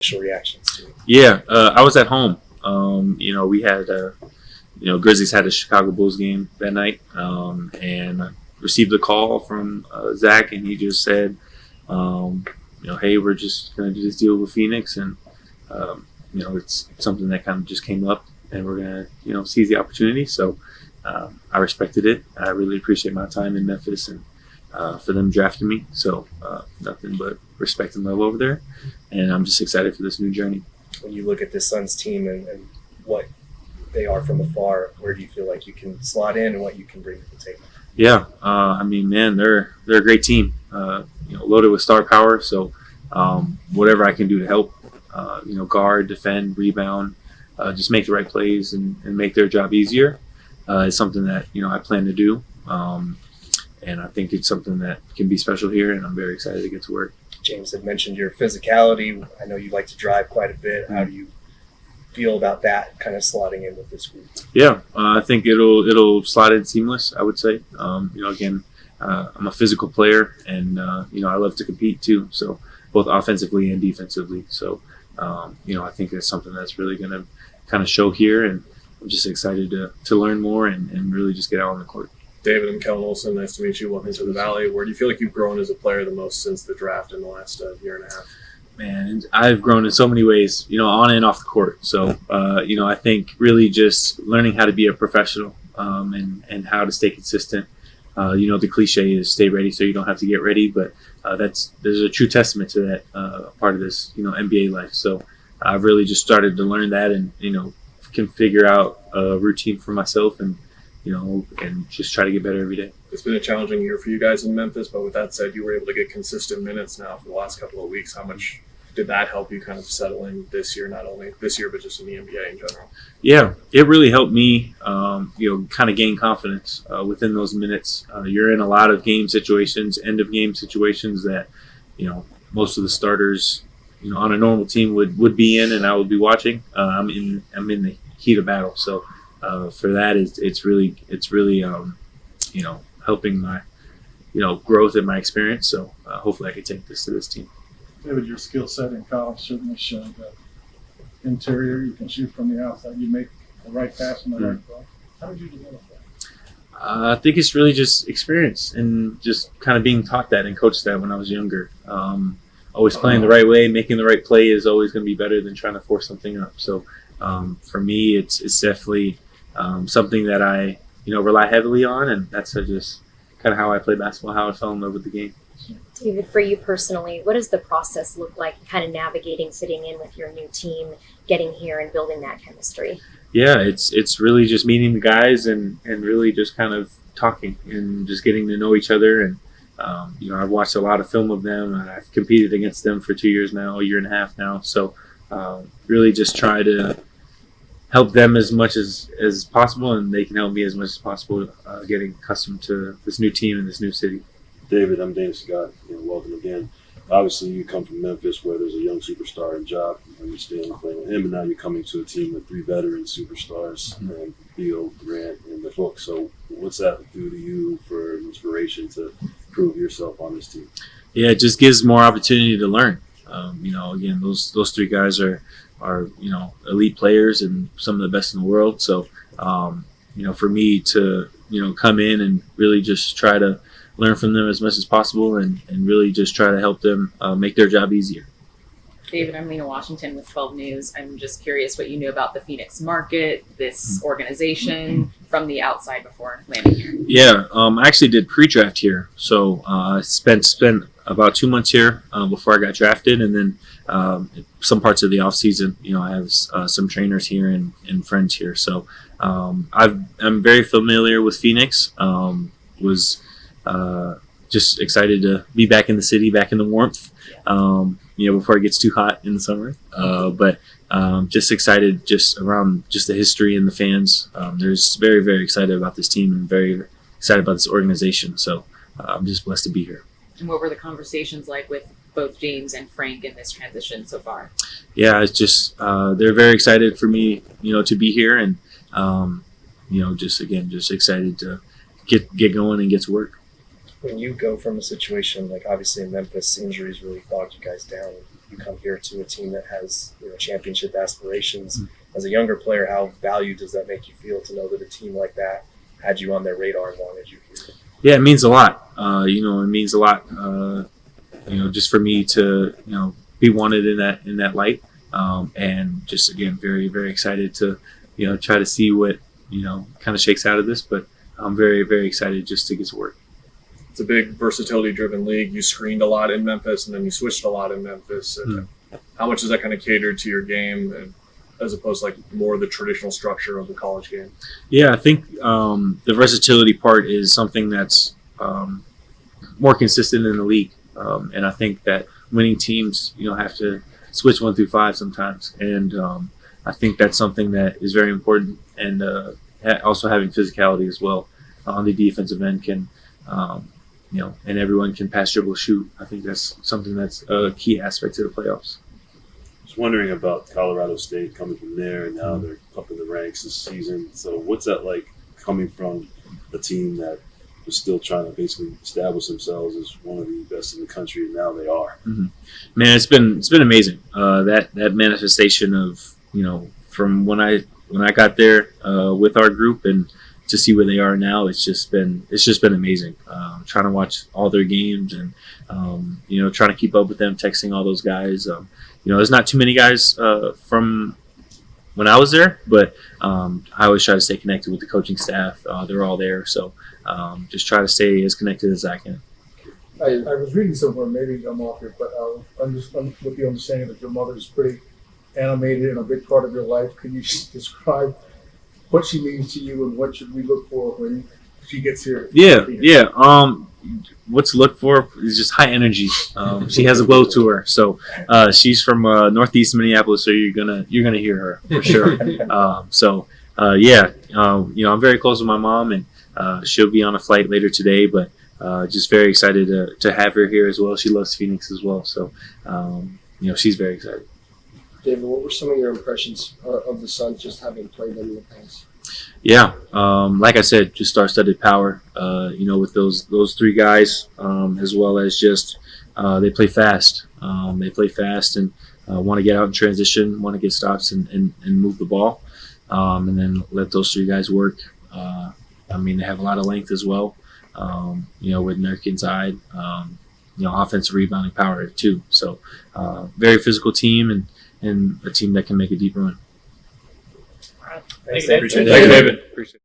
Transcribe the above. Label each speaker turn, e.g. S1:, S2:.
S1: initial reactions to it?
S2: Yeah, I was at home. We had, Grizzlies had a Chicago Bulls game that night, and I received a call from Zach, and he just said, hey, we're just going to do this deal with Phoenix, and it's something that kind of just came up, and we're going to, seize the opportunity. So I respected it. I really appreciate my time in Memphis and for them drafting me. So nothing but respect and love over there, and I'm just excited for this new journey.
S1: When you look at the Suns team and what they are from afar, where do you feel like you can slot in and what you can bring to the table?
S2: Yeah, they're a great team. Loaded with star power. So whatever I can do to help, guard, defend, rebound, just make the right plays and make their job easier is something that I plan to do. And I think it's something that can be special here, and I'm very excited to get to work.
S1: James had mentioned your physicality. I know you like to drive quite a bit. How do you feel about that kind of slotting in with this group?
S2: Yeah, I think it'll slide in seamless, I would say. I'm a physical player, and I love to compete too. So both offensively and defensively. So I think that's something that's really going to kind of show here, and I'm just excited to learn more and really just get out on the court.
S3: David, I'm Kellen Olson. Nice to meet you. Welcome to the Valley. Where do you feel like you've grown as a player the most since the draft in the last year and a half?
S2: Man, I've grown in so many ways, on and off the court. So, I think really just learning how to be a professional and how to stay consistent. The cliche is stay ready so you don't have to get ready, but there's a true testament to that part of this, NBA life. So I've really just started to learn that and, can figure out a routine for myself and just try to get better every day.
S3: It's been a challenging year for you guys in Memphis, but with that said, you were able to get consistent minutes now for the last couple of weeks. How much did that help you kind of settle in this year, not only this year, but just in the NBA in general?
S2: Yeah, it really helped me, kind of gain confidence within those minutes. You're in a lot of game situations, end of game situations that, most of the starters, on a normal team would be in, and I would be watching. I'm in the heat of battle, so. For that, it's really helping my growth in my experience. So hopefully I can take this to this team.
S4: David, your skill set in college certainly showed that interior, you can shoot from the outside, you make the right pass in the right throw. How did you develop that?
S2: I think it's really just experience and just kind of being taught that and coached that when I was younger. Always playing the right way, making the right play is always going to be better than trying to force something up. So for me, it's definitely something that I, rely heavily on, and that's just kind of how I play basketball, how I fell in love with the game.
S5: David, for you personally, what does the process look like, kind of navigating, fitting in with your new team, getting here and building that chemistry?
S2: Yeah, it's really just meeting the guys and really just kind of talking and just getting to know each other. And, I've watched a lot of film of them, and I've competed against them for 2 years now, a year and a half now. So really just try to help them as much as possible, and they can help me as much as possible getting accustomed to this new team and this new city.
S6: David, I'm Dave Scott. Welcome again. Obviously, you come from Memphis where there's a young superstar in Job, and you're staying playing with him, and now you're coming to a team with 3 veteran superstars, and Beal, Durant, and the Book. So what's that do to you for inspiration to prove yourself on this team?
S2: Yeah, it just gives more opportunity to learn. Again, those 3 guys are elite players and some of the best in the world. So, for me to, come in and really just try to learn from them as much as possible and really just try to help them make their job easier.
S7: David, I'm Lena Washington with 12 News. I'm just curious what you knew about the Phoenix market, this organization from the outside before landing here. Yeah,
S2: I actually did pre-draft here. So I spent about 2 months here before I got drafted, and then some parts of the off season, I have some trainers here and friends here. So I'm very familiar with Phoenix. Was just excited to be back in the city, back in the warmth. Before it gets too hot in the summer. But just excited just around just the history and the fans. They're just very, very excited about this team and very excited about this organization. So I'm just blessed to be here.
S7: And what were the conversations like with both James and Frank in this transition so far?
S2: Yeah, it's just they're very excited for me, to be here, and just excited to get going and get to work.
S1: When you go from a situation like obviously in Memphis, injuries really bogged you guys down. you come here to a team that has championship aspirations. As a younger player, how valued does that make you feel to know that a team like that had you on their radar and wanted you here?
S2: Yeah, it means a lot. It means a lot. Just for me to be wanted in that light, and just again very very excited to try to see what kind of shakes out of this. But I'm very very excited just to get to work.
S3: It's a big versatility driven league. You screened a lot in Memphis, and then you switched a lot in Memphis. And how much does that kind of cater to your game, and as opposed to like more the traditional structure of the college game?
S2: Yeah, I think the versatility part is something that's more consistent in the league, and I think that winning teams have to switch 1 through 5 sometimes, and I think that's something that is very important. And also having physicality as well on the defensive end can. And everyone can pass, dribble, shoot. I think that's something that's a key aspect to the playoffs.
S6: Just wondering about Colorado State coming from there, and now they're up in the ranks this season. So what's that like coming from a team that was still trying to basically establish themselves as one of the best in the country, and now they are?
S2: Man, it's been amazing. That manifestation of from when I got there with our group and to see where they are now, it's just been amazing. Trying to watch all their games and trying to keep up with them, texting all those guys. There's not too many guys from when I was there, but I always try to stay connected with the coaching staff. They're all there, so just try to stay as connected as I can.
S8: I was reading somewhere, maybe I'm off here, but I'm with the understanding that your mother is pretty animated and a big part of your life. Can you describe what she means to you and what should we look for when she gets here?
S2: Yeah. What to look for is just high energy. She has a glow to her. So she's from northeast Minneapolis, so you're gonna hear her for sure. I'm very close with my mom, and she'll be on a flight later today. But just very excited to have her here as well. She loves Phoenix as well, so she's very excited.
S8: David, what were some of your impressions of the Suns just having played them in the past?
S2: Yeah, like I said, just star-studded power. With those 3 guys, as well as just they play fast. They play fast and want to get out in transition, want to get stops and move the ball, and then let those 3 guys work. They have a lot of length as well. With Nurk inside, offensive rebounding power too. So very physical team and a team that can make a deep run.
S1: Thanks, David.
S3: Thank you, David. Appreciate it.